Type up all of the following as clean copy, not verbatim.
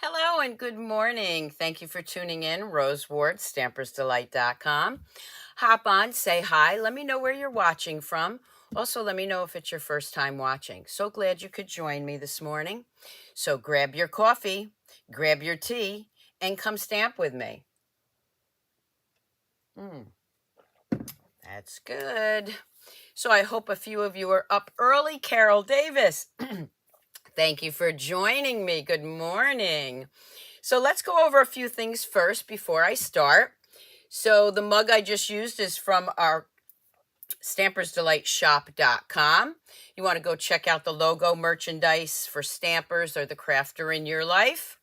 Hello and good morning. Thank you for tuning in. Rose Ward, Stampersdelight.com. Hop on, say hi. Let me know where you're watching from. Also, let me know if it's your first time watching. So glad you could join me this morning. So grab your coffee, grab your tea, and come stamp with me. That's good. So I hope a few of you are up early. Carol Davis, thank you for joining me. Good morning. So let's go over a few things first before I start. So the mug I just used is from our Stampersdelightshop.com. You want to go check out the logo merchandise for stampers or the crafter in your life.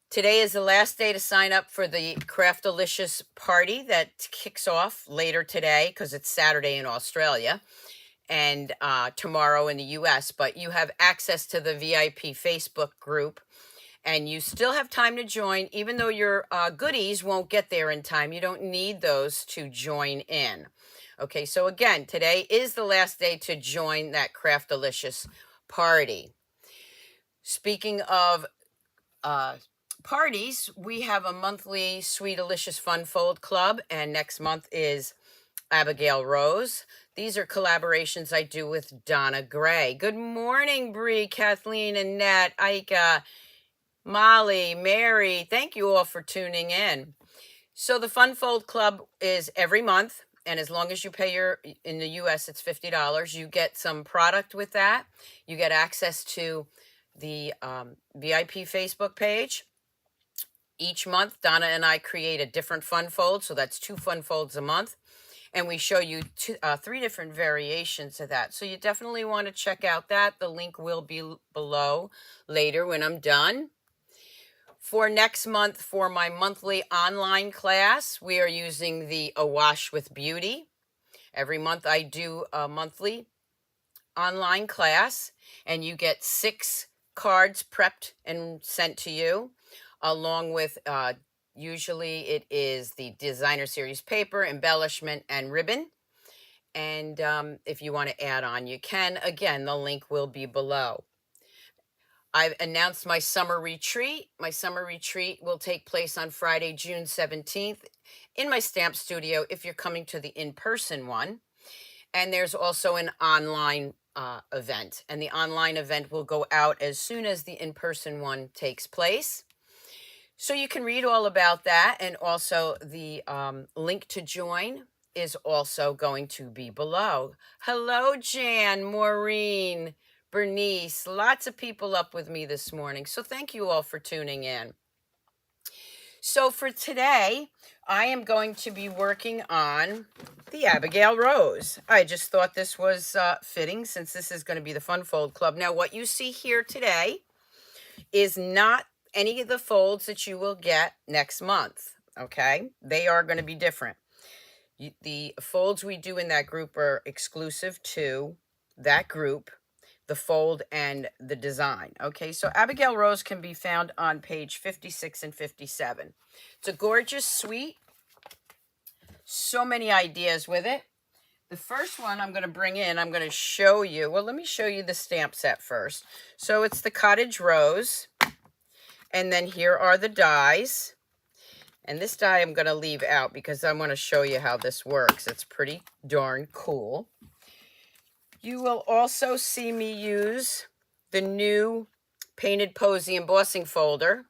Today is the last day to sign up for the Craftalicious party that kicks off later today because it's Saturday in Australia and tomorrow in the US. But you have access to the VIP Facebook group. And you still have time to join, even though your goodies won't get there in time. You don't need those to join in. Okay, so again, today is the last day to join that Craftalicious party. Speaking of parties, we have a monthly Sweet Delicious Fun Fold Club, and next month is Abigail Rose. These are collaborations I do with Donna Gray. Good morning, Bree, Kathleen, Annette, Ika, Molly, Mary, thank you all for tuning in. So the Fun Fold Club is every month, and as long as you pay in the US, it's $50. You get some product with that. You get access to the VIP Facebook page. Each month, Donna and I create a different fun fold, so that's 2 fun folds a month. And we show you 3 different variations of that. So you definitely want to check out that. The link will be below later when I'm done. For next month, for my monthly online class, we are using the Awash with Beauty. Every month I do a monthly online class, and you get 6 cards prepped and sent to you, along with usually it is the designer series paper, embellishment, and ribbon. And if you want to add on, you can. Again, the link will be below. I've announced my summer retreat. My summer retreat will take place on Friday, June 17th in my stamp studio if you're coming to the in-person one. And there's also an online event. And the online event will go out as soon as the in-person one takes place. So you can read all about that. And also the link to join is also going to be below. Hello, Jan, Maureen, Bernice, lots of people up with me this morning. So thank you all for tuning in. So for today, I am going to be working on the Abigail Rose. I just thought this was fitting since this is going to be the Fun Fold Club. Now, what you see here today is not any of the folds that you will get next month, okay? They are going to be different. The folds we do in that group are exclusive to that group, the fold and the design. Okay, so Abigail Rose can be found on page 56 and 57. It's a gorgeous suite. So many ideas with it. The first one I'm going to bring in, I'm going to show you. Well, let me show you the stamp set first. So it's the Cottage Rose. And then here are the dies. And this die I'm going to leave out because I want to show you how this works. It's pretty darn cool. You will also see me use the new Painted Posie embossing folder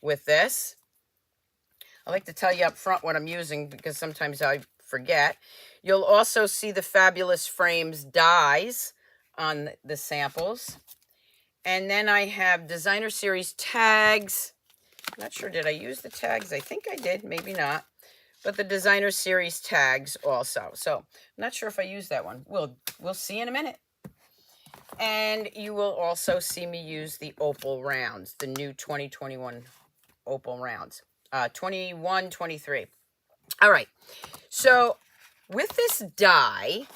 with this. I like to tell you up front what I'm using because sometimes I forget. You'll also see the Fabulous Frames dies on the samples. And then I have designer series tags. I'm not sure, did I use the tags? I think I did, maybe not. But the designer series tags also. So I'm not sure if I used that one. We'll see in a minute. And you will also see me use the Opal rounds, the new 2021 Opal rounds, 21, 23. All right. So with this die,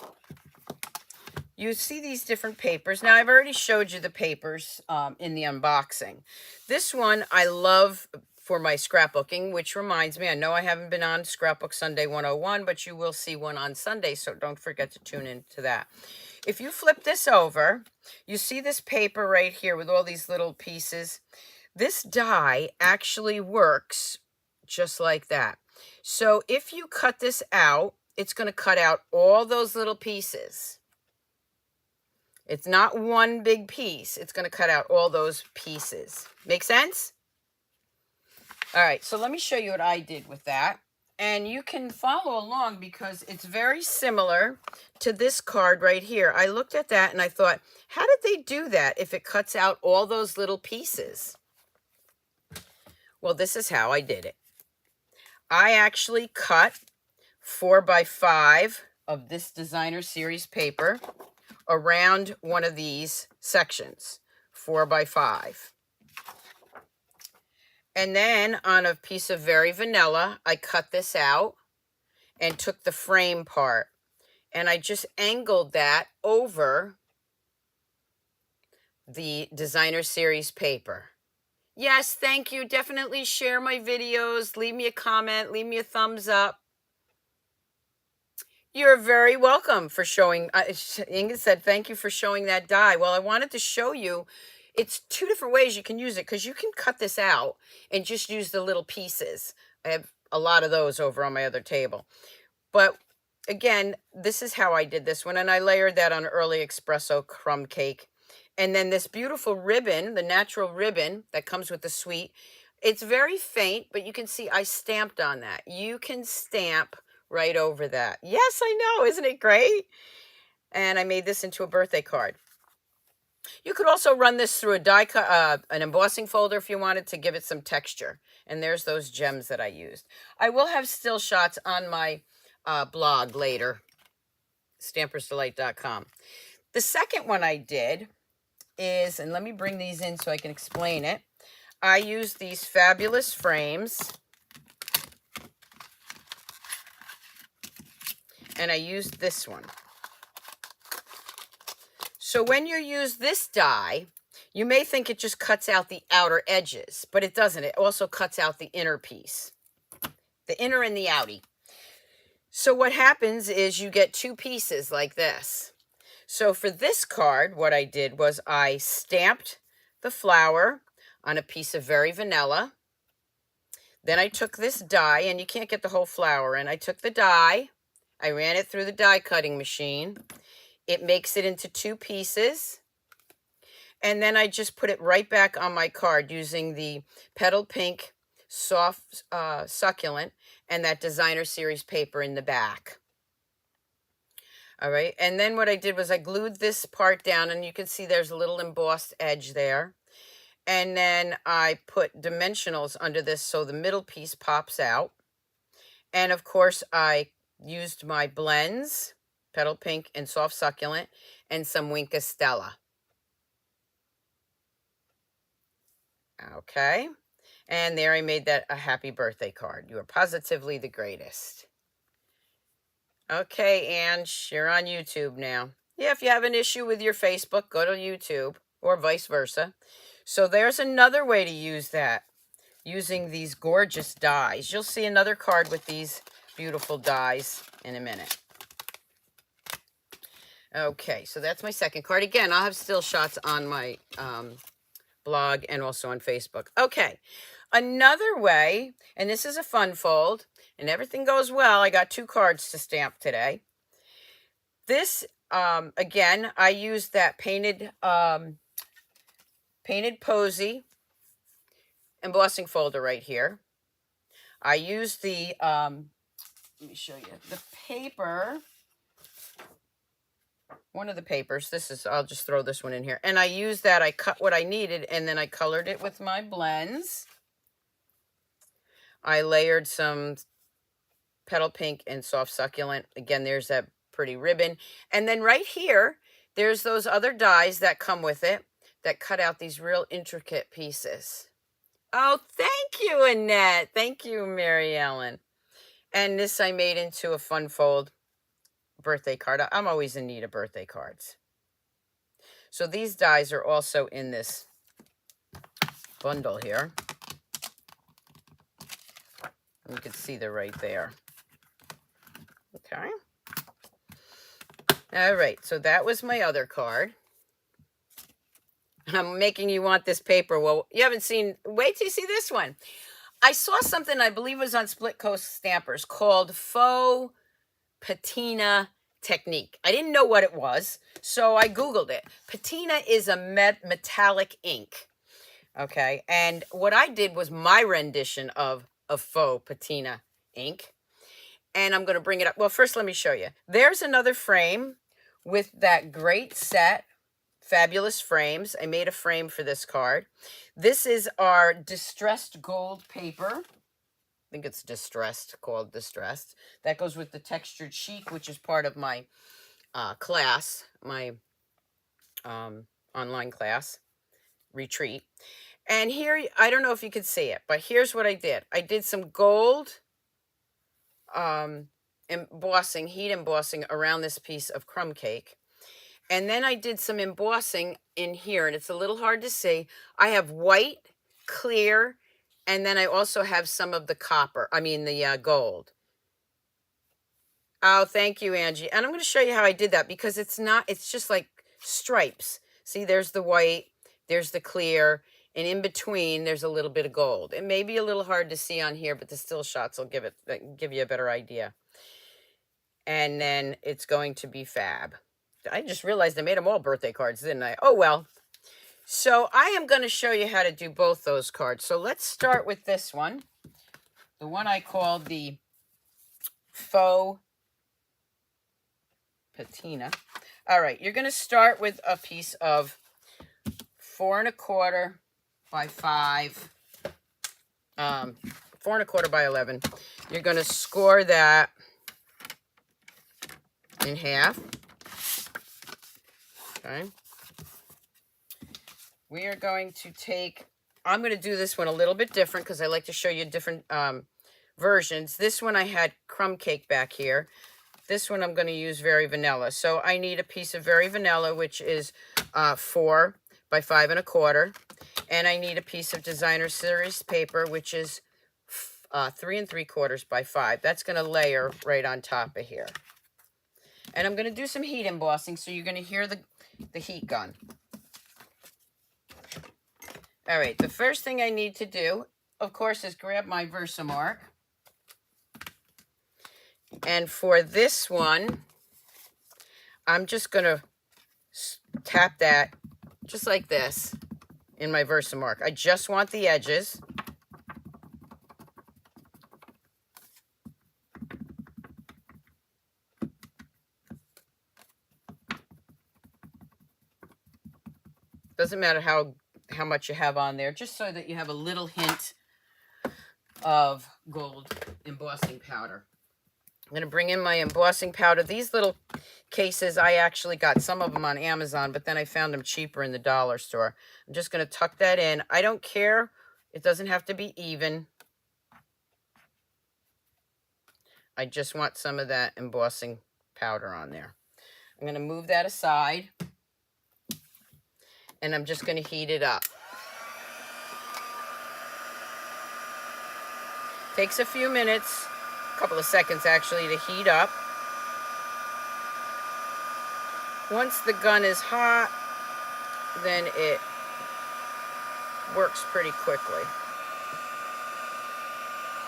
you see these different papers. Now, I've already showed you the papers in the unboxing. This one I love for my scrapbooking, which reminds me, I know I haven't been on Scrapbook Sunday 101, but you will see one on Sunday, so don't forget to tune into that. If you flip this over, you see this paper right here with all these little pieces. This die actually works just like that. So if you cut this out, it's going to cut out all those little pieces. It's not one big piece. It's going to cut out all those pieces. Make sense? All right, so let me show you what I did with that. And you can follow along because it's very similar to this card right here. I looked at that and I thought, how did they do that if it cuts out all those little pieces? Well, this is how I did it. I actually cut 4x5 of this designer series paper around one of these sections, 4x5. And then on a piece of Very Vanilla, I cut this out and took the frame part. And I just angled that over the designer series paper. Yes, thank you. Definitely share my videos. Leave me a comment. Leave me a thumbs up. You're very welcome for showing. Inga said, thank you for showing that die. Well, I wanted to show you. It's two different ways you can use it because you can cut this out and just use the little pieces. I have a lot of those over on my other table. But again, this is how I did this one. And I layered that on early espresso crumb cake. And then this beautiful ribbon, the natural ribbon that comes with the sweet. It's very faint, but you can see I stamped on that. You can stamp right over that. Yes, I know. Isn't it great? And I made this into a birthday card. You could also run this through a die cut, an embossing folder if you wanted to give it some texture. And there's those gems that I used. I will have still shots on my blog later, Stampersdelight.com. The second one I did is, and let me bring these in so I can explain it. I used these fabulous frames. And I used this one. So when you use this die, you may think it just cuts out the outer edges, but it doesn't. It also cuts out the inner piece, the inner and the outie. So what happens is you get two pieces like this. So for this card, what I did was I stamped the flower on a piece of Very Vanilla. Then I took this die, and you can't get the whole flower in. I took the die, I ran it through the die cutting machine. It makes it into two pieces. And then I just put it right back on my card using the Petal Pink Soft Succulent and that designer series paper in the back. All right. And then what I did was I glued this part down, and you can see there's a little embossed edge there. And then I put dimensionals under this so the middle piece pops out. And of course, I used my blends, Petal Pink and Soft Succulent, and some Winka Stella. Okay. And there I made that a happy birthday card. You are positively the greatest. Okay, Ange, you're on YouTube now. Yeah, if you have an issue with your Facebook, go to YouTube, or vice versa. So there's another way to use that, using these gorgeous dies. You'll see another card with these beautiful dies in a minute. Okay, so that's my second card. Again, I'll have still shots on my blog and also on Facebook. Okay, another way, and this is a fun fold, and everything goes well. I got two cards to stamp today. This, again, I used that painted Posie embossing folder right here. I used the, let me show you, the paper, one of the papers. This is, I'll just throw this one in here. And I used that, I cut what I needed, and then I colored it with my blends. I layered some Petal Pink and Soft Succulent. Again, there's that pretty ribbon. And then right here, there's those other dies that come with it that cut out these real intricate pieces. Oh, thank you, Annette. Thank you, Mary Ellen. And this I made into a fun fold birthday card. I'm always in need of birthday cards. So these dies are also in this bundle here. You can see they're right there. Okay. All right, so that was my other card. I'm making you want this paper. Well, you haven't seen, wait till you see this one. I saw something, I believe it was on Split Coast Stampers, called Faux Patina technique. I didn't know what it was, so I Googled it. Patina is a metallic ink. Okay, and what I did was my rendition of a faux patina ink. And I'm going to bring it up. Well, first let me show you. There's another frame with that great set, fabulous frames. I made a frame for this card. This is our distressed gold paper. I think it's distressed, called distressed. That goes with the textured chic, which is part of my class, my online class, retreat. And here, I don't know if you could see it, but here's what I did. I did some gold embossing, heat embossing around this piece of crumb cake. And then I did some embossing in here, and it's a little hard to see. I have white, clear, and then I also have some of the copper, the gold. Oh, thank you, Angie. And I'm going to show you how I did that, because it's just like stripes. See, there's the white, there's the clear, and in between, there's a little bit of gold. It may be a little hard to see on here, but the still shots will give you a better idea. And then it's going to be fab. I just realized I made them all birthday cards, didn't I? Oh, well. So I am going to show you how to do both those cards. So let's start with this one. The one I called the Faux Patina. All right, you're going to start with a piece of 4 1/4 by 5, 4 1/4 by 11. You're going to score that in half. Okay. We are going to take, I'm going to do this one a little bit different, because I like to show you different versions. This one I had crumb cake back here. This one I'm going to use Very Vanilla. So I need a piece of Very Vanilla, which is 4 by 5 1/4. And I need a piece of Designer Series paper, which is 3 3/4 by 5. That's going to layer right on top of here. And I'm going to do some heat embossing, so you're going to hear the heat gun. All right, the first thing I need to do, of course, is grab my Versamark. And for this one, I'm just going to tap that just like this in my Versamark. I just want the edges. Doesn't matter how much you have on there, just so that you have a little hint of gold embossing powder. I'm going to bring in my embossing powder. These little cases, I actually got some of them on Amazon, but then I found them cheaper in the dollar store. I'm just going to tuck that in. I don't care. It doesn't have to be even. I just want some of that embossing powder on there. I'm going to move that aside, and I'm just going to heat it up. Takes a few minutes, a couple of seconds actually, to heat up. Once the gun is hot, then it works pretty quickly.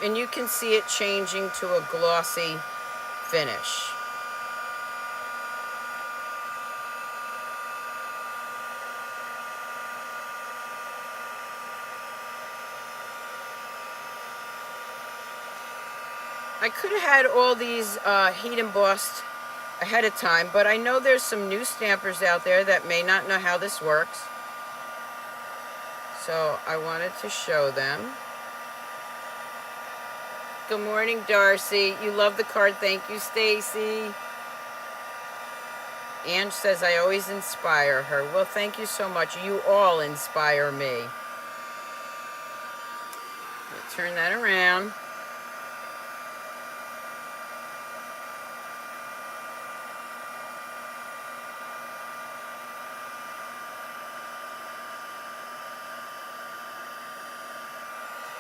And you can see it changing to a glossy finish. I could have had all these heat embossed ahead of time, but I know there's some new stampers out there that may not know how this works. So I wanted to show them. Good morning, Darcy. You love the card. Thank you, Stacy. Ange says, I always inspire her. Well, thank you so much. You all inspire me. Turn that around.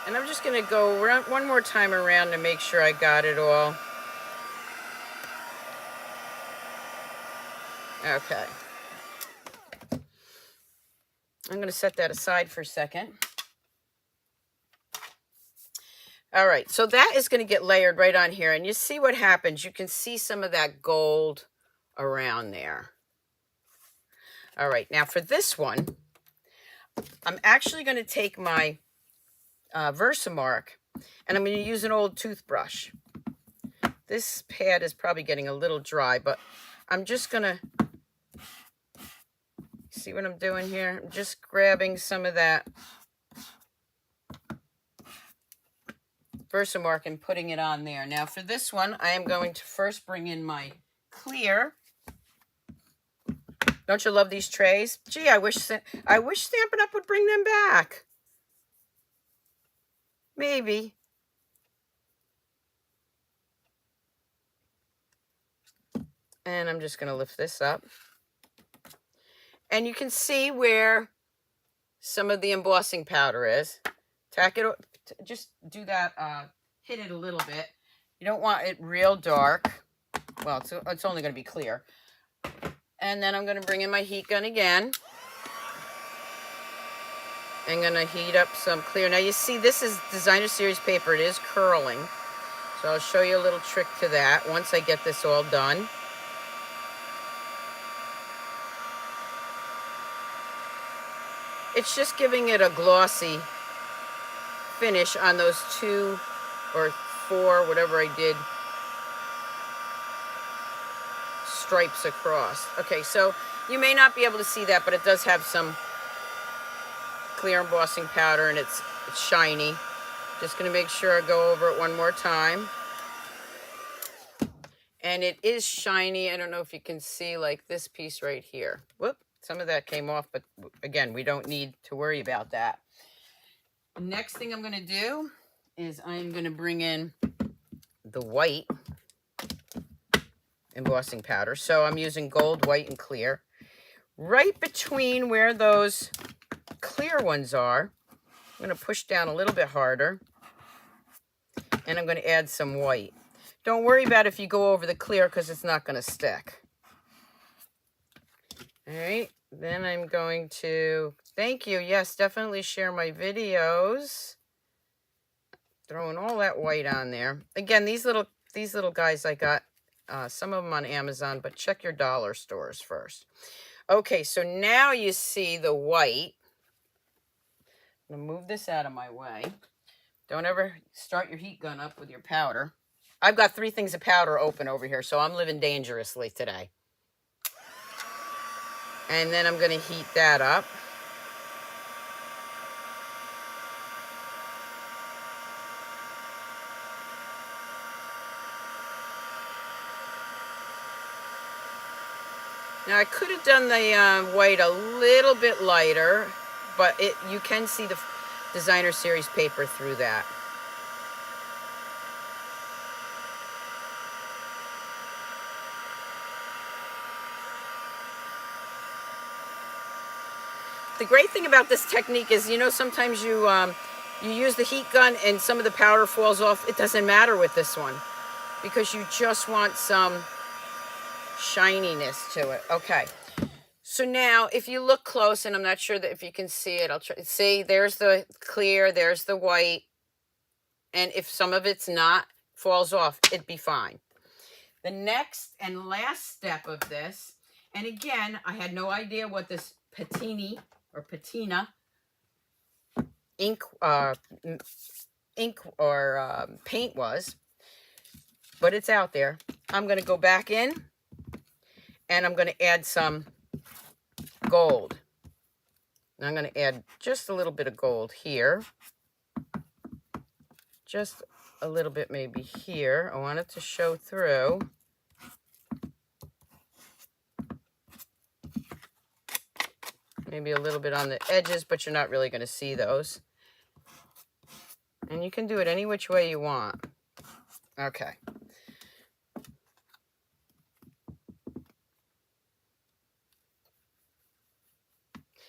And I'm just going to go around one more time around to make sure I got it all. Okay. I'm going to set that aside for a second. All right, so that is going to get layered right on here, and you see what happens. You can see some of that gold around there. All right, now for this one, I'm actually going to take my Versamark, and I'm going to use an old toothbrush. This pad is probably getting a little dry, but I'm just going to, see what I'm doing here? I'm just grabbing some of that Versamark and putting it on there. Now for this one, I am going to first bring in my clear. Don't you love these trays? Gee, I wish Stampin' Up! Would bring them back. Maybe. And I'm just going to lift this up. And you can see where some of the embossing powder is. Tack it, just do that, hit it a little bit. You don't want it real dark. Well, it's only going to be clear. And then I'm going to bring in my heat gun again. I'm going to heat up some clear. Now you see this is designer series paper. It is curling. So I'll show you a little trick to that once I get this all done. It's just giving it a glossy finish on those 2 or 4, whatever I did, stripes across. Okay, so you may not be able to see that, but it does have some clear embossing powder, and it's shiny. Just going to make sure I go over it one more time. And it is shiny. I don't know if you can see, like this piece right here. Whoop, some of that came off, but again, we don't need to worry about that. Next thing I'm going to do is I'm going to bring in the white embossing powder. So I'm using gold, white, and clear. Right between where those clear ones are, I'm going to push down a little bit harder, and I'm going to add some white. Don't worry about if you go over the clear because it's not going to stick. All right, then I'm going to, thank you, yes, definitely share my videos. Throwing all that white on there. Again, these little guys, I got some of them on Amazon, but check your dollar stores first. Okay, so now you see the white. I'm going to move this out of my way. Don't ever start your heat gun up with your powder. I've got 3 things of powder open over here, so I'm living dangerously today. And then I'm going to heat that up. Now I could have done the white a little bit lighter, but you can see the designer series paper through that. The great thing about this technique is, you know, sometimes you use the heat gun and some of the powder falls off. It doesn't matter with this one because you just want some shininess to it. Okay. So now if you look close, and I'm not sure that if you can see it, I'll try. See, there's the clear, there's the white. And if some of it's not, falls off, it'd be fine. The next and last step of this, and again, I had no idea what this Patina ink or paint was, but it's out there. I'm going to go back in and I'm going to add some gold. Now I'm going to add just a little bit of gold here. Just a little bit maybe here. I want it to show through. Maybe a little bit on the edges, but you're not really going to see those. And you can do it any which way you want. Okay.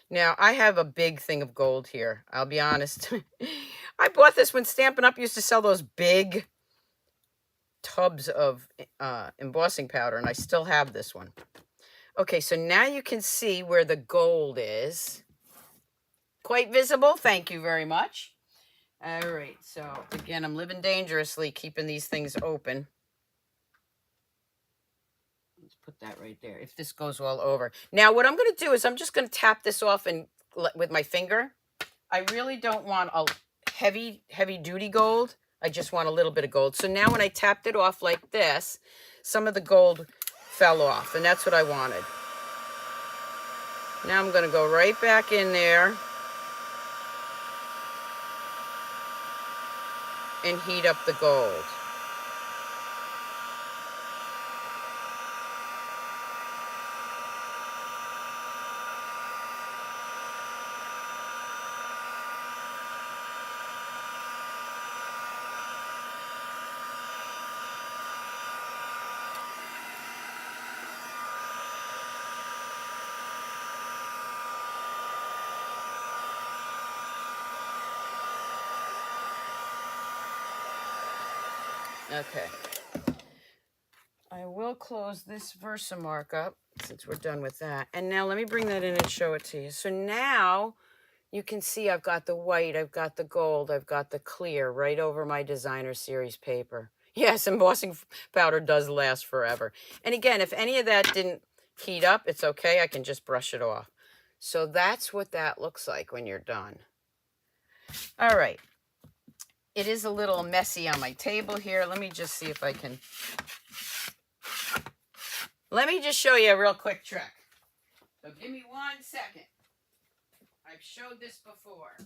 Now, I have a big thing of gold here. I'll be honest. I bought this when Stampin' Up! Used to sell those big tubs of embossing powder, and I still have this one. Okay, so now you can see where the gold is. quite visible. Thank you very much. All right, so again, I'm living dangerously, keeping these things open. Let's put that right there, if this goes all over. Now, what I'm going to do is I'm just going to tap this off with my finger. I really don't want a heavy duty gold. I just want a little bit of gold. So now when I tapped it off like this, some of the gold fell off, and that's what I wanted. Now I'm going to go right back in there and heat up the gold. Okay. I will close this Versamark up since we're done with that. And now let me bring that in and show it to you. So now you can see I've got the white, I've got the gold, I've got the clear right over my designer series paper. Yes, embossing powder does last forever. And again, if any of that didn't heat up, it's okay. I can just brush it off. So that's what that looks like when you're done. All right. It is a little messy on my table here. Let me just see if I can... Let me just show you a real quick trick. So give me 1 second. I've showed this before.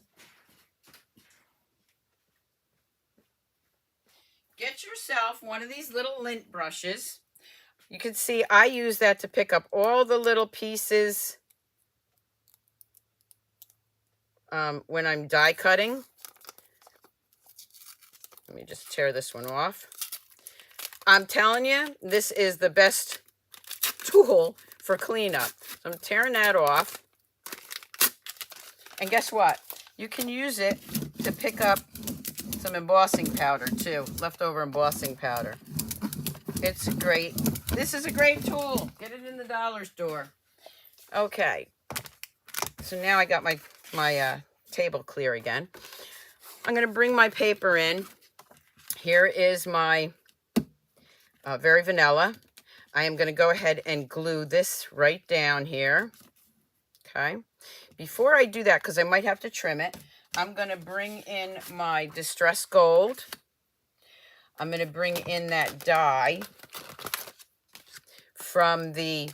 Get yourself one of these little lint brushes. You can see I use that to pick up all the little pieces when I'm die cutting. Let me just tear this one off. I'm telling you, this is the best tool for cleanup. So I'm tearing that off. And guess what? You can use it to pick up some embossing powder too, leftover embossing powder. It's great. This is a great tool. Get it in the dollar store. Okay. So now I got my table clear again. I'm going to bring my paper in. Here is my Very Vanilla. I am going to go ahead and glue this right down here. Okay. Before I do that, because I might have to trim it, I'm going to bring in my Distress Gold. I'm going to bring in that dye from the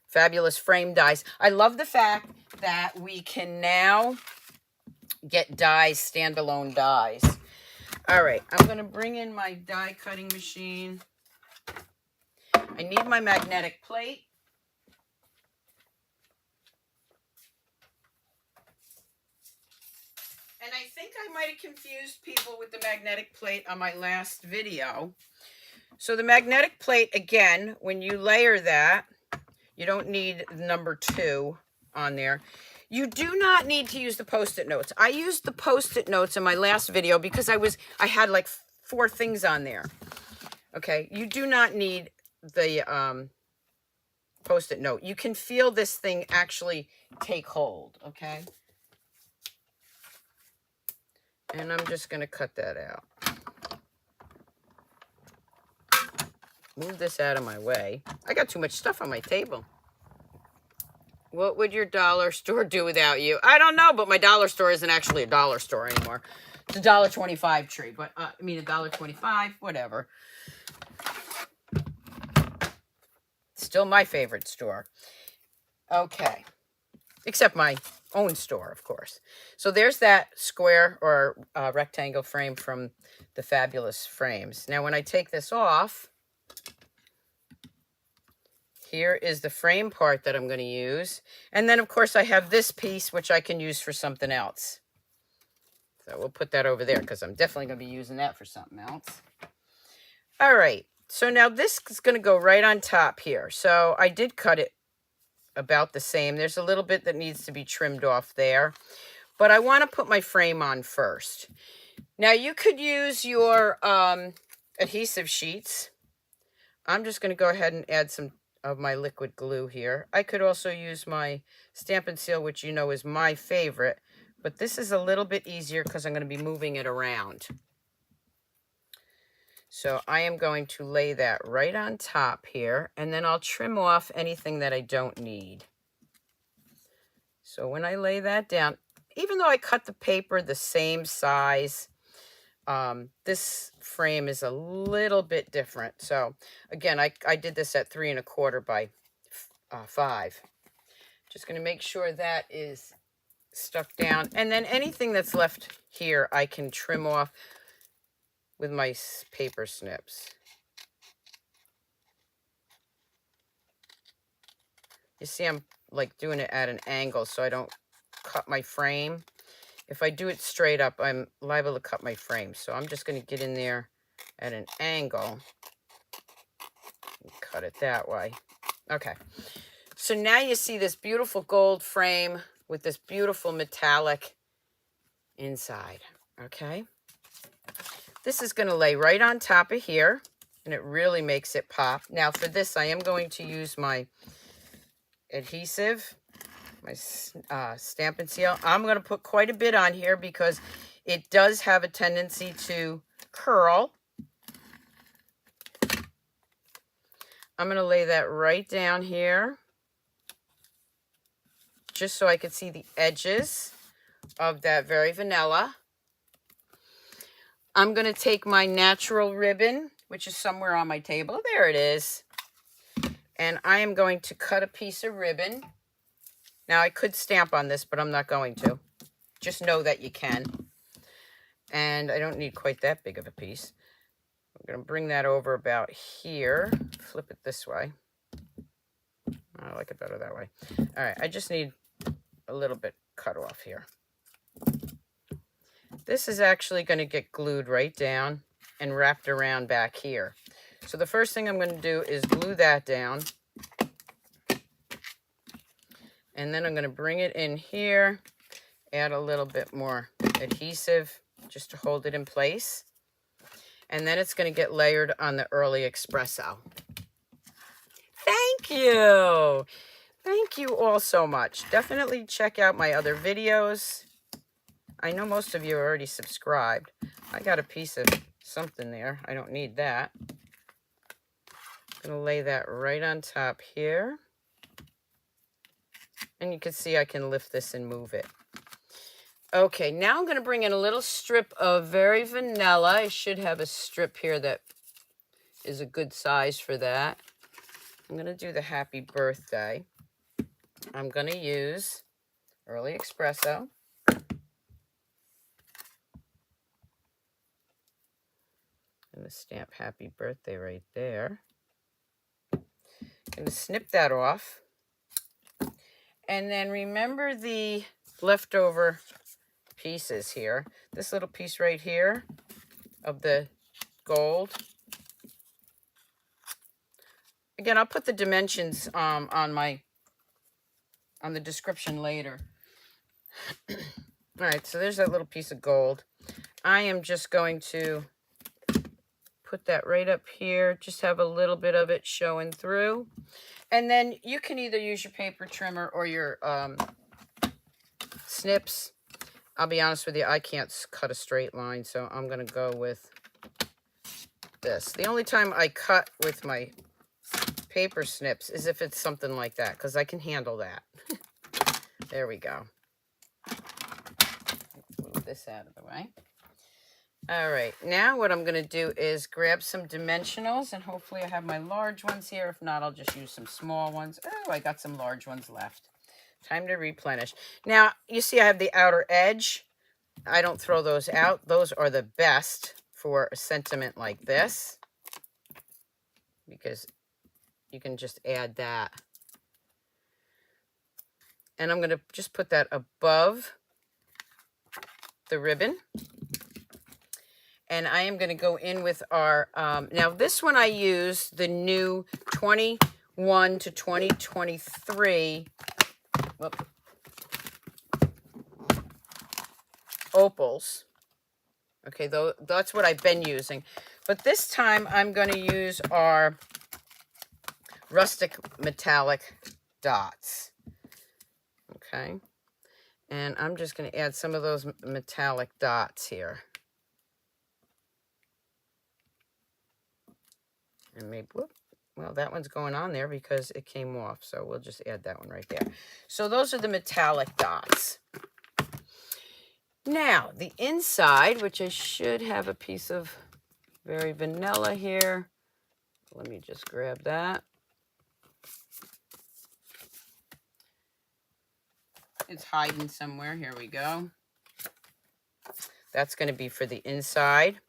Fabulous Frame Dyes. I love the fact that we can now get dyes, standalone dyes. All right, I'm going to bring in my die cutting machine. I need my magnetic plate. And I think I might have confused people with the magnetic plate on my last video. So the magnetic plate, again, when you layer that, you don't need number 2 on there. You do not need to use the Post-it notes. I used the Post-it notes in my last video because I had like 4 things on there. Okay, you do not need the Post-it note. You can feel this thing actually take hold, okay? And I'm just going to cut that out. Move this out of my way. I got too much stuff on my table. What would your dollar store do without you? I don't know, but my dollar store isn't actually a dollar store anymore. It's a $1.25 tree, but I mean $1.25, whatever. Still my favorite store. Okay. Except my own store, of course. So there's that square or rectangle frame from the Fabulous Frames. Now when I take this off, here is the frame part that I'm going to use. And then, of course, I have this piece, which I can use for something else. So we'll put that over there because I'm definitely going to be using that for something else. All right. So now this is going to go right on top here. So I did cut it about the same. There's a little bit that needs to be trimmed off there. But I want to put my frame on first. Now, you could use your adhesive sheets. I'm just going to go ahead and add some of my liquid glue here. I could also use my Stamp and Seal, which you know is my favorite, but this is a little bit easier because I'm going to be moving it around. So I am going to lay that right on top here, and then I'll trim off anything that I don't need. So when I lay that down, even though I cut the paper the same size, this frame is a little bit different. So again, I did this at 3 1/4 by 5. Just going to make sure that is stuck down. And then anything that's left here, I can trim off with my paper snips. You see, I'm like doing it at an angle so I don't cut my frame. If I do it straight up, I'm liable to cut my frame. So I'm just going to get in there at an angle and cut it that way. Okay. So now you see this beautiful gold frame with this beautiful metallic inside. Okay. This is going to lay right on top of here, and it really makes it pop. Now for this, I am going to use my adhesive, my Stamp and Seal. I'm going to put quite a bit on here because it does have a tendency to curl. I'm going to lay that right down here just so I can see the edges of that very vanilla. I'm going to take my natural ribbon, which is somewhere on my table. There it is. And I am going to cut a piece of ribbon. Now, I could stamp on this, but I'm not going to. Just know that you can. And I don't need quite that big of a piece. I'm going to bring that over about here. Flip it this way. I like it better that way. All right, I just need a little bit cut off here. This is actually going to get glued right down and wrapped around back here. So the first thing I'm going to do is glue that down. And then I'm going to bring it in here, add a little bit more adhesive just to hold it in place. And then it's going to get layered on the early espresso. Thank you. Thank you all so much. Definitely check out my other videos. I know most of you are already subscribed. I got a piece of something there. I don't need that. I'm going to lay that right on top here. And you can see I can lift this and move it. Okay, now I'm going to bring in a little strip of very vanilla. I should have a strip here that is a good size for that. I'm going to do the happy birthday. I'm going to use early espresso. I'm going to stamp happy birthday right there. I'm going to snip that off. And then remember the leftover pieces here. This little piece right here of the gold. Again, I'll put the dimensions on the description later. All right, so there's that little piece of gold. I am just going to put that right up here. Just have a little bit of it showing through. And then you can either use your paper trimmer or your snips. I'll be honest with you, I can't cut a straight line, so I'm going to go with this. The only time I cut with my paper snips is if it's something like that, because I can handle that. There we go. Move this out of the way. All right, now what I'm going to do is grab some dimensionals, and hopefully I have my large ones here. If not, I'll just use some small ones. Oh, I got some large ones left. Time to replenish. Now, you see I have the outer edge. I don't throw those out. Those are the best for a sentiment like this, because you can just add that. And I'm going to just put that above the ribbon. And I am going to go in with our, now this one I use the new 21 to 2023 Opals. Okay, though that's what I've been using. But this time I'm going to use our rustic metallic dots. Okay. And I'm just going to add some of those metallic dots here. And maybe, whoop, well, that one's going on there because it came off. So we'll just add that one right there. So those are the metallic dots. Now, the inside, which I should have a piece of very vanilla here. Let me just grab that. It's hiding somewhere. Here we go. That's going to be for the inside.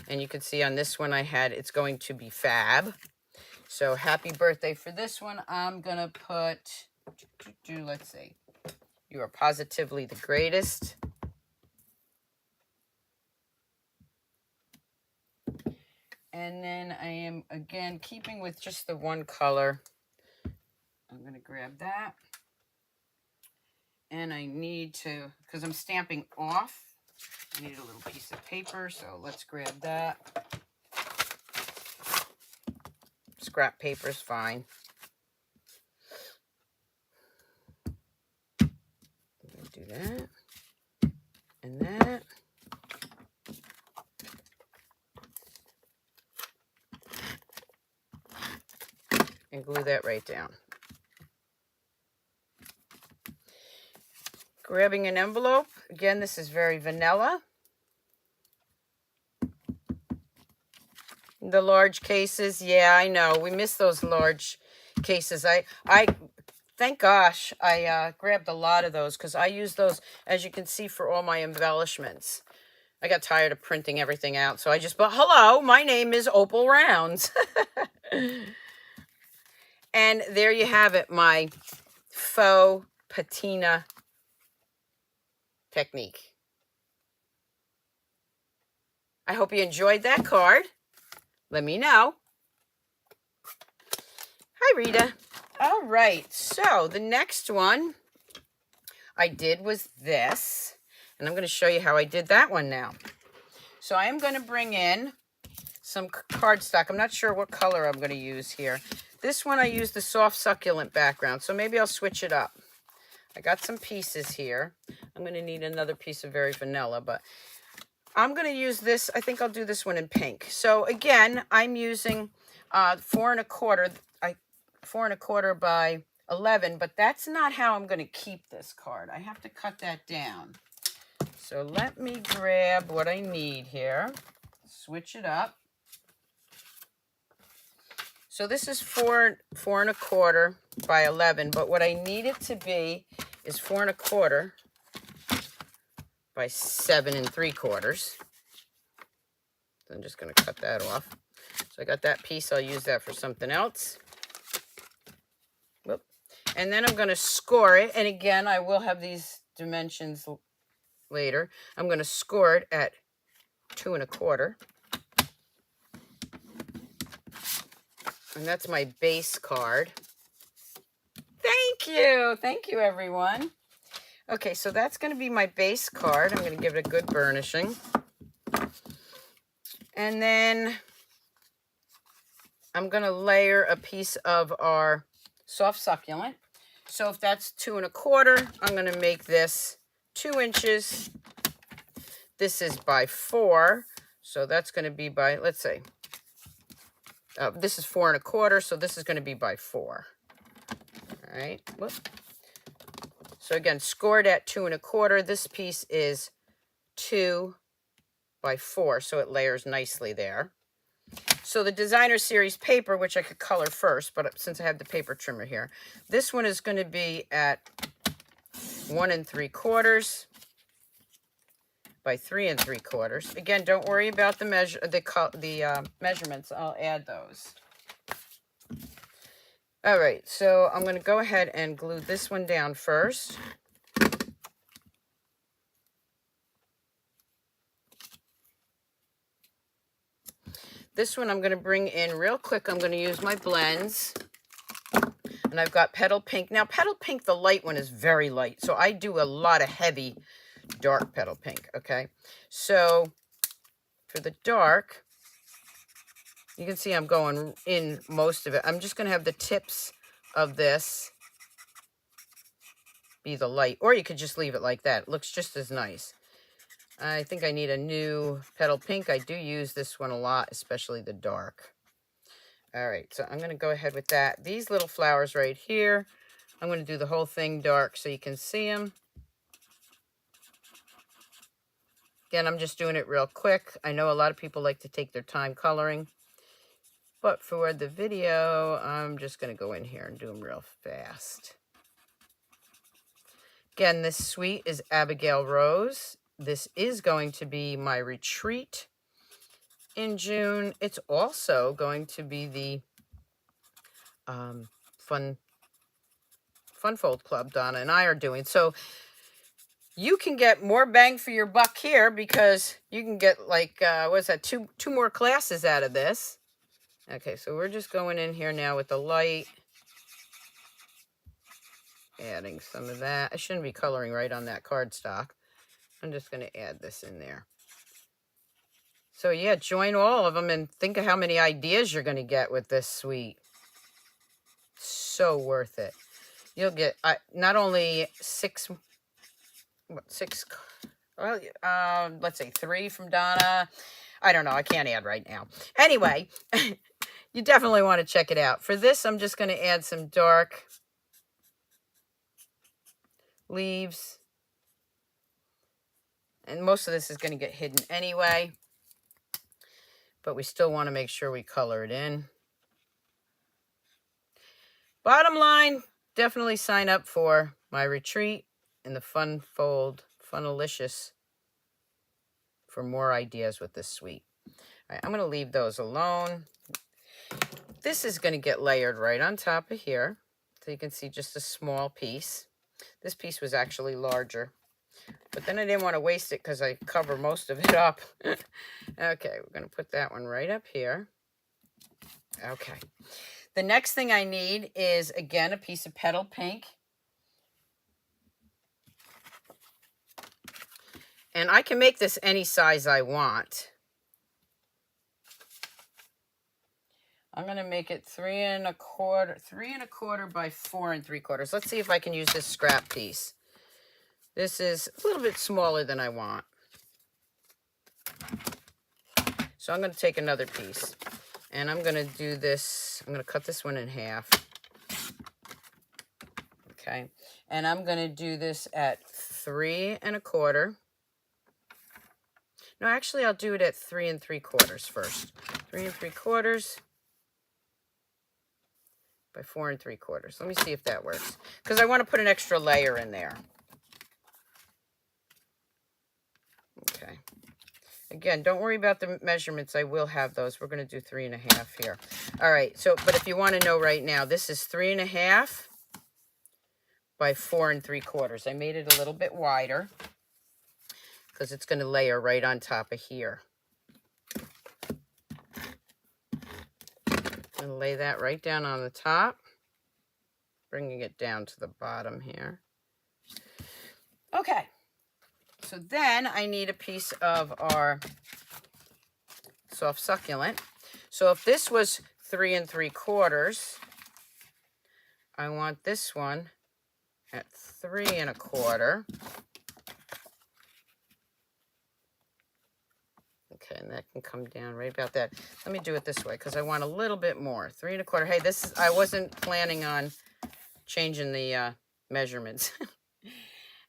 And you can see on this one it's going to be Fab. So happy birthday for this one. I'm going to put, let's see. You are positively the greatest. And then I am, again, keeping with just the one color. I'm going to grab that. And I need to, because I'm stamping off, I need a little piece of paper, so let's grab that. Scrap paper's fine. I'm going to do that and that. And glue that right down. Grabbing an envelope. Again, this is very vanilla. The large cases, yeah, I know. We miss those large cases. I thank gosh, I grabbed a lot of those because I use those, as you can see, for all my embellishments. I got tired of printing everything out, so I just bought, hello, my name is Opal Rounds. And there you have it, my Faux Patina technique. I hope you enjoyed that card. Let me know. Hi, Rita. All right, so the next one I did was this, and I'm going to show you how I did that one now. So I am going to bring in some cardstock. I'm not sure what color I'm going to use here. This one I used the soft succulent background, so maybe I'll switch it up. I got some pieces here. I'm going to need another piece of very vanilla, but I'm going to use this. I think I'll do this one in pink. So again, I'm using 4 1/4 by 11, but that's not how I'm going to keep this card. I have to cut that down. So let me grab what I need here. Switch it up. So this is 4 1/4 by 11, but what I need it to be is 4 1/4 by 7 3/4. So I'm just going to cut that off. So I got that piece. I'll use that for something else. Whoop. And then I'm going to score it. And again, I will have these dimensions later. I'm going to score it at 2 1/4. And that's my base card. Thank you. Thank you, everyone. Okay, so that's going to be my base card. I'm going to give it a good burnishing. And then I'm going to layer a piece of our soft succulent. So if that's 2 1/4, I'm going to make this 2 inches. This is by 4. So that's going to be by, let's see. This is 4 1/4, so this is going to be by 4. All right. Whoop. So again, scored at 2 1/4. This piece is 2 by 4, so it layers nicely there. So the designer series paper, which I could color first, but since I have the paper trimmer here, this one is going to be at 1 3/4 by 3 3/4. Again, don't worry about the measurements. I'll add those. All right, so I'm going to go ahead and glue this one down first. This one I'm going to bring in real quick. I'm going to use my blends. And I've got Petal Pink. Now, Petal Pink, the light one, is very light. So I do a lot of heavy, dark Petal Pink, okay? So for the dark, You can see I'm going in most of it. I'm just going to have the tips of this be the light, or you could just leave it like that. It looks just as nice. I think I need a new Petal Pink. I do use this one a lot, especially the dark. All right, so I'm going to go ahead with that. These little flowers right here, I'm going to do the whole thing dark so you can see them. Again, I'm just doing it real quick. I know a lot of people like to take their time coloring, but for the video, I'm just going to go in here and do them real fast. Again, this suite is Abigail Rose. This is going to be my retreat in June. It's also going to be the Fun Fold Club Donna and I are doing. So you can get more bang for your buck here because you can get like, what's that, two more classes out of this. Okay, so we're just going in here now with the light. Adding some of that. I shouldn't be coloring right on that cardstock. I'm just going to add this in there. So yeah, join all of them and think of how many ideas you're going to get with this suite. So worth it. You'll get not only six, well, let's say 3 from Donna. I don't know. I can't add right now. Anyway, you definitely want to check it out. For this, I'm just going to add some dark leaves. And most of this is going to get hidden anyway. But we still want to make sure we color it in. Bottom line, definitely sign up for my retreat in the Fun Fold, Funalicious for more ideas with this suite. All right, I'm going to leave those alone. This is going to get layered right on top of here. So you can see just a small piece. This piece was actually larger. But then I didn't want to waste it because I cover most of it up. Okay, we're going to put that one right up here. Okay. The next thing I need is, again, a piece of Petal Pink. And I can make this any size I want. I'm going to make it 3 1/4 by 4 3/4. Let's see if I can use this scrap piece. This is a little bit smaller than I want. So I'm going to take another piece. And I'm going to do this. I'm going to cut this one in half. Okay. And I'm going to do this at 3 1/4. No, actually, I'll do it at 3 3/4 first. 3 3/4 by 4 3/4. Let me see if that works. Because I want to put an extra layer in there. Okay. Again, don't worry about the measurements. I will have those. We're going to do 3 1/2 here. All right. So, but if you want to know right now, this is 3 1/2 by 4 3/4. I made it a little bit wider because it's going to layer right on top of here. I'm going to lay that right down on the top, bringing it down to the bottom here. Okay. So then I need a piece of our soft succulent. So if this was 3 3/4, I want this one at 3 1/4. Okay, and that can come down right about that. Let me do it this way because I want a little bit more. 3 1/4. Hey, this is, I wasn't planning on changing the measurements.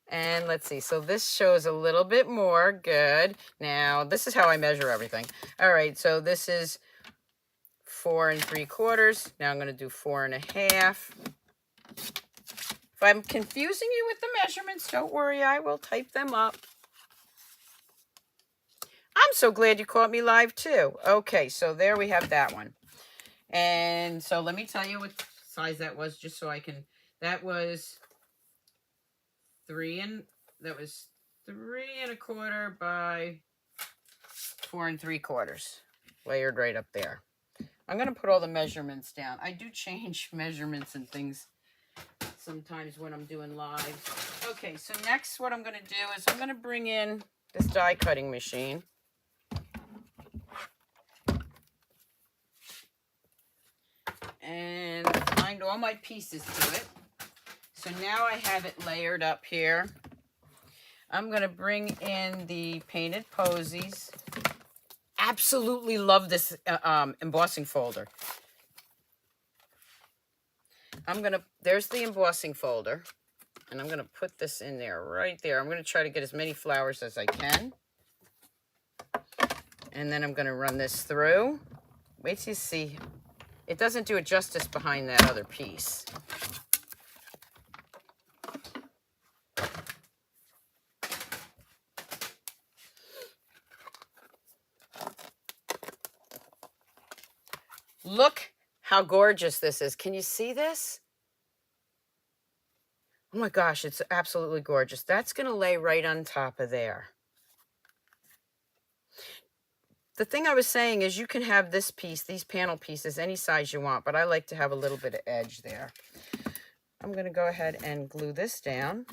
And let's see. So this shows a little bit more. Good. Now, this is how I measure everything. All right. So this is 4 3/4. Now I'm going to do 4 1/2. If I'm confusing you with the measurements, don't worry. I will type them up. I'm so glad you caught me live too. Okay. So there we have that one. And so let me tell you what size that was just so I can, that was 3 1/4 by 4 3/4, layered right up there. I'm going to put all the measurements down. I do change measurements and things sometimes when I'm doing live. Okay, so next what I'm going to do is I'm going to bring in this die cutting machine. and find all my pieces to it. So now I have it layered up here. I'm going to bring in the painted posies. Absolutely love this embossing folder. There's the embossing folder. And I'm going to put this in there, right there. I'm going to try to get as many flowers as I can. And then I'm going to run this through. Wait till you see. It doesn't do it justice behind that other piece. Look how gorgeous this is. Can you see this? Oh my gosh, it's absolutely gorgeous. That's going to lay right on top of there. The thing I was saying is you can have this piece, these panel pieces, any size you want, but I like to have a little bit of edge there. I'm going to go ahead and glue this down.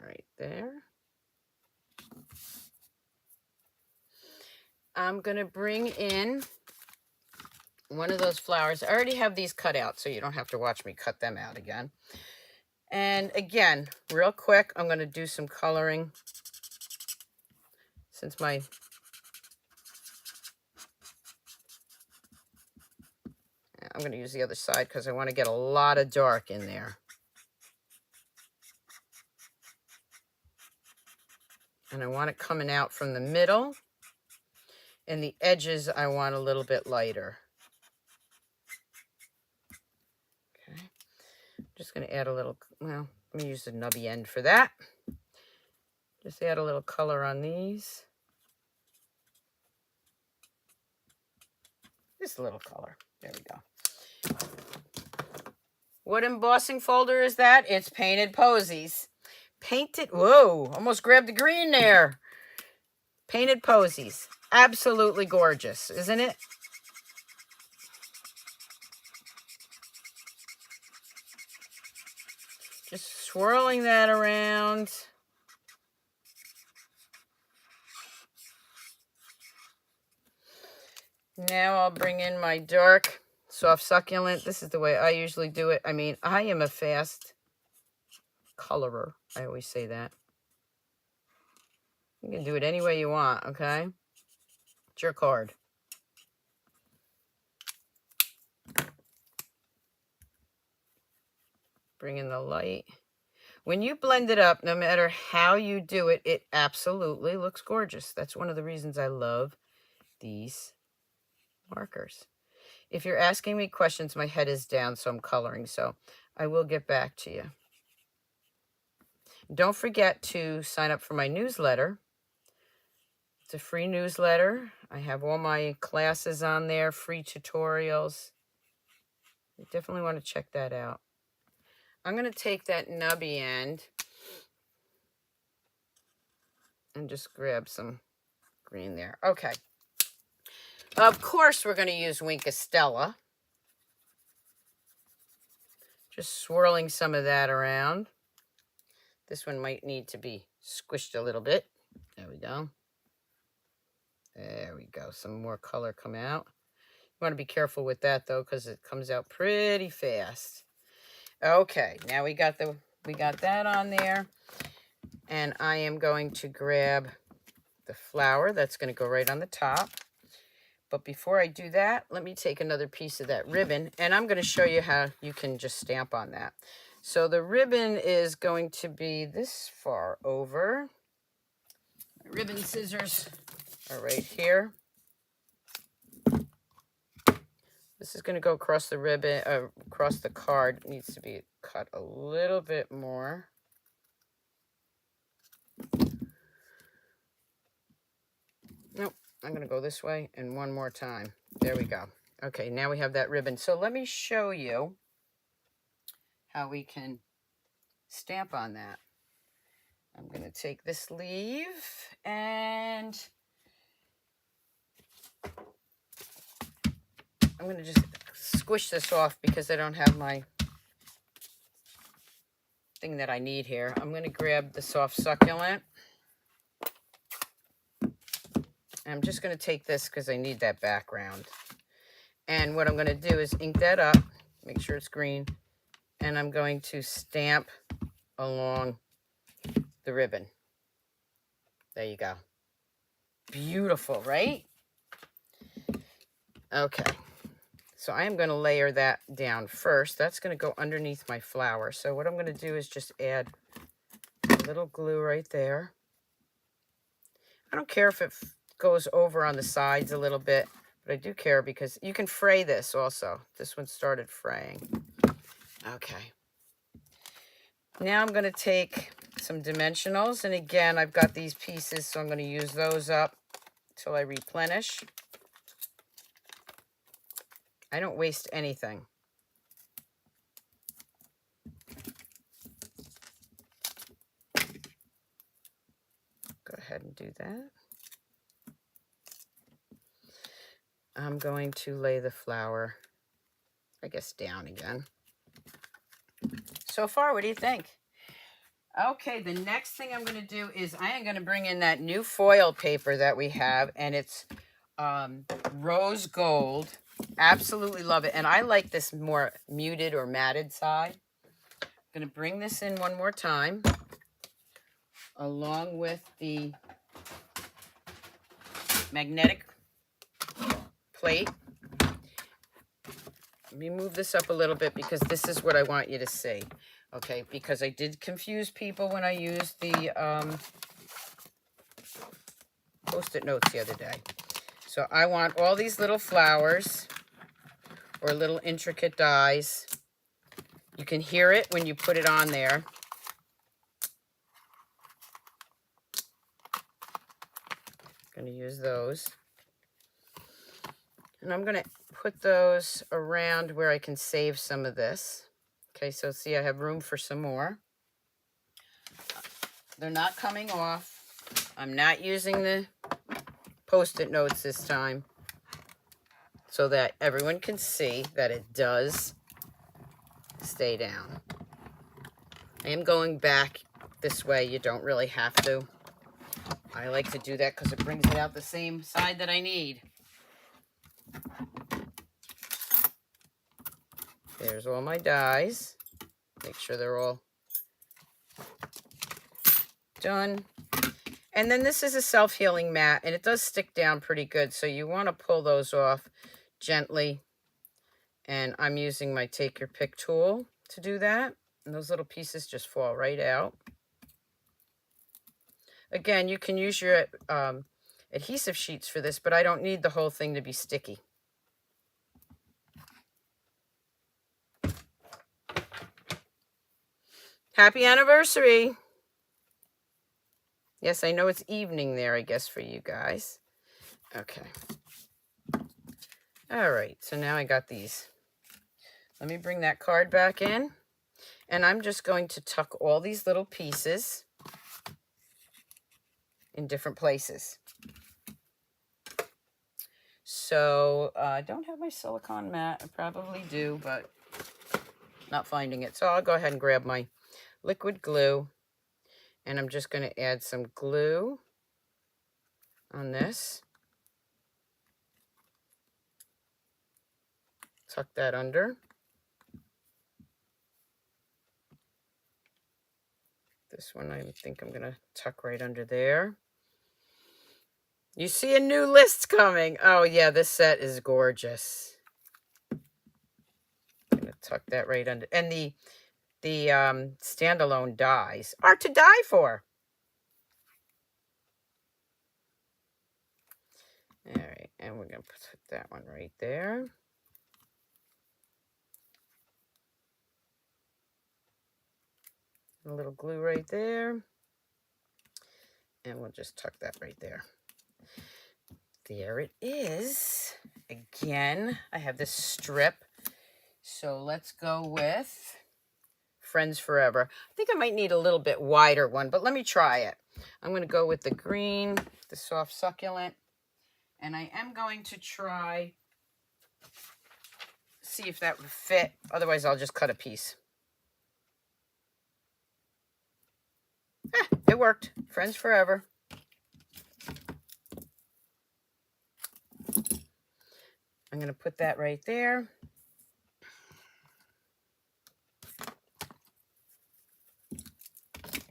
Right there. I'm going to bring in one of those flowers. I already have these cut out, so you don't have to watch me cut them out again. And again, real quick, I'm going to do some coloring since I'm going to use the other side because I want to get a lot of dark in there. And I want it coming out from the middle. And the edges, I want a little bit lighter. Okay. I'm just going to add a little, well, let me use the nubby end for that. Just add a little color on these. Just a little color. There we go. What embossing folder is that? It's Painted Posies. Painted, whoa, almost grabbed the green there. Painted Posies. Absolutely gorgeous, isn't it? Just swirling that around. Now I'll bring in my dark soft succulent. This is the way I usually do it. I mean, I am a fast colorer. I always say that. You can do it any way you want, okay? It's your card. Bring in the light. When you blend it up, no matter how you do it, it absolutely looks gorgeous. That's one of the reasons I love these markers. If you're asking me questions, my head is down, so I'm coloring. So I will get back to you. Don't forget to sign up for my newsletter. It's a free newsletter. I have all my classes on there, free tutorials. You definitely want to check that out. I'm going to take that nubby end and just grab some green there. Okay. Of course, we're going to use Wink Estella. Just swirling some of that around. This one might need to be squished a little bit. There we go. There we go. Some more color come out. You want to be careful with that, though, because it comes out pretty fast. Okay, now we got that on there. And I am going to grab the flower. That's going to go right on the top. But before I do that, let me take another piece of that ribbon, and I'm going to show you how you can just stamp on that. So the ribbon is going to be this far over. My ribbon scissors are right here. This is going to go across the ribbon, across the card. It needs to be cut a little bit more. Nope. I'm going to go this way and one more time. There we go. Okay, now we have that ribbon. So let me show you how we can stamp on that. I'm going to take this sleeve and I'm going to just squish this off because I don't have my thing that I need here. I'm going to grab the soft succulent. I'm just going to take this because I need that background. And what I'm going to do is ink that up, make sure it's green, and I'm going to stamp along the ribbon. There you go. Beautiful, right? Okay. So I am going to layer that down first. That's going to go underneath my flower. So what I'm going to do is just add a little glue right there. I don't care if it goes over on the sides a little bit, but I do care because you can fray this also. This one started fraying. Okay. Now I'm going to take some dimensionals, and again, I've got these pieces, so I'm going to use those up till I replenish. I don't waste anything. Go ahead and do that. I'm going to lay the flower, I guess, down again. So far, what do you think? Okay, the next thing I'm going to do is I am going to bring in that new foil paper that we have, and it's rose gold. Absolutely love it. And I like this more muted or matted side. I'm going to bring this in one more time along with the magnetic plate. Let me move this up a little bit because this is what I want you to see. Okay, because I did confuse people when I used the Post-it notes the other day. So I want all these little flowers or little intricate dies. You can hear it when you put it on there. I'm going to use those. And I'm going to put those around where I can save some of this. Okay, so see, I have room for some more. They're not coming off. I'm not using the Post-it notes this time so that everyone can see that it does stay down. I am going back this way. You don't really have to. I like to do that because it brings it out the same side that I need. There's all my dies. Make sure they're all done. And then this is a self-healing mat, and it does stick down pretty good, so you want to pull those off gently. And I'm using my Take Your Pick tool to do that. And those little pieces just fall right out. Again, you can use your adhesive sheets for this, but I don't need the whole thing to be sticky. Happy anniversary. Yes, I know it's evening there, I guess, for you guys. Okay. All right, so now I got these. Let me bring that card back in. And I'm just going to tuck all these little pieces in different places. So I don't have my silicone mat. I probably do, but not finding it. So I'll go ahead and grab my liquid glue. And I'm just going to add some glue on this. Tuck that under. This one I think I'm going to tuck right under there. You see a new list coming. Oh, yeah, this set is gorgeous. I'm going to tuck that right under. And the standalone dies are to die for. All right, and we're going to put that one right there. A little glue right there. And we'll just tuck that right there. There it is. Again, I have this strip. So let's go with Friends Forever. I think I might need a little bit wider one, but let me try it. I'm going to go with the green, the soft succulent. And I am going to try, see if that would fit. Otherwise, I'll just cut a piece. It worked. Friends Forever. I'm going to put that right there.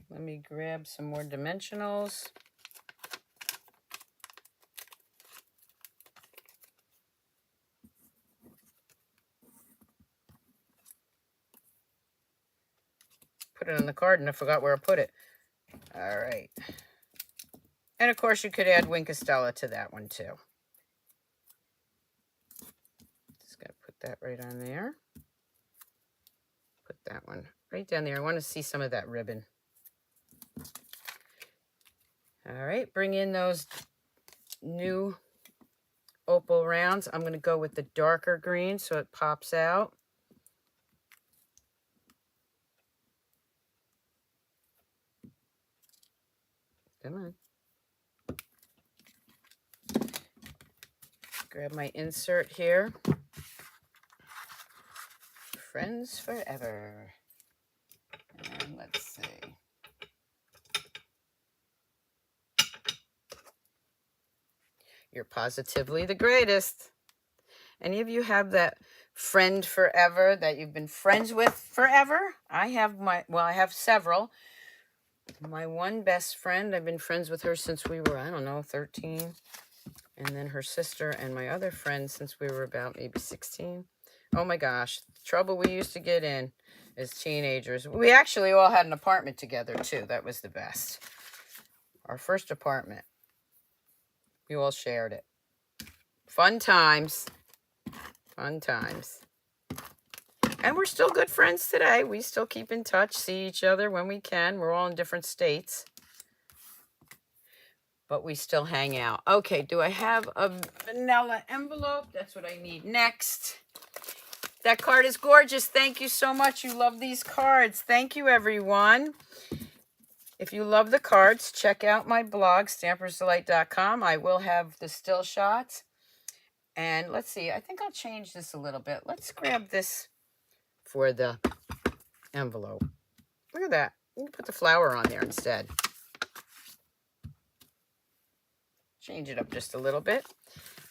Let me grab some more dimensionals. Put it on the card and I forgot where I put it. All right. And of course you could add Winkestella to that one too. Just gotta put that right on there. Put that one right down there. I want to see some of that ribbon. All right, bring in those new opal rounds. I'm going to go with the darker green so it pops out. Come on. Grab my insert here. Friends Forever. And let's see. You're positively the greatest. Any of you have that friend forever that you've been friends with forever? I have I have several. My one best friend, I've been friends with her since we were, I don't know, 13. And then her sister and my other friend since we were about maybe 16. Oh my gosh, the trouble we used to get in as teenagers. We actually all had an apartment together too. That was the best. Our first apartment. We all shared it. Fun times. Fun times. And we're still good friends today. We still keep in touch, see each other when we can. We're all in different states. But we still hang out. Okay, do I have a vanilla envelope? That's what I need next. That card is gorgeous. Thank you so much. You love these cards. Thank you, everyone. If you love the cards, check out my blog, Stampersdelight.com. I will have the still shots. And let's see. I think I'll change this a little bit. Let's grab this for the envelope. Look at that. You can put the flower on there instead. Change it up just a little bit.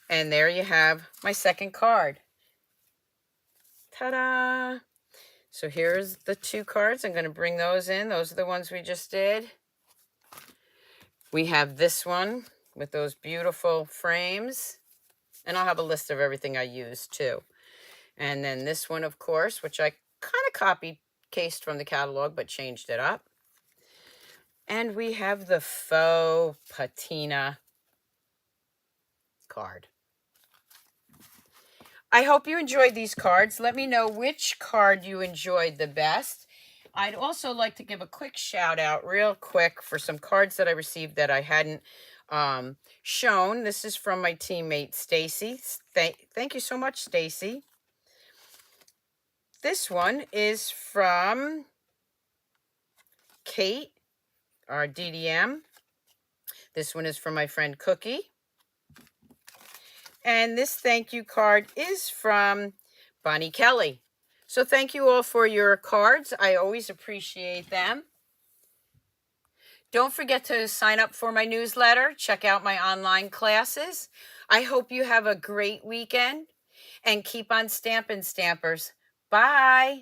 And there you have my second card. Ta-da! So here's the two cards. I'm going to bring those in. Those are the ones we just did. We have this one with those beautiful frames. And I'll have a list of everything I use too. And then this one, of course, which I kind of copied, cased from the catalog, but changed it up. And we have the Faux Patina card. I hope you enjoyed these cards. Let me know which card you enjoyed the best. I'd also like to give a quick shout out real quick for some cards that I received that I hadn't shown. This is from my teammate, Stacy. Thank you so much, Stacy. This one is from Kate, our DDM. This one is from my friend Cookie. And this thank you card is from Bonnie Kelly. So thank you all for your cards. I always appreciate them. Don't forget to sign up for my newsletter. Check out my online classes. I hope you have a great weekend. And keep on stamping, Stampers. Bye.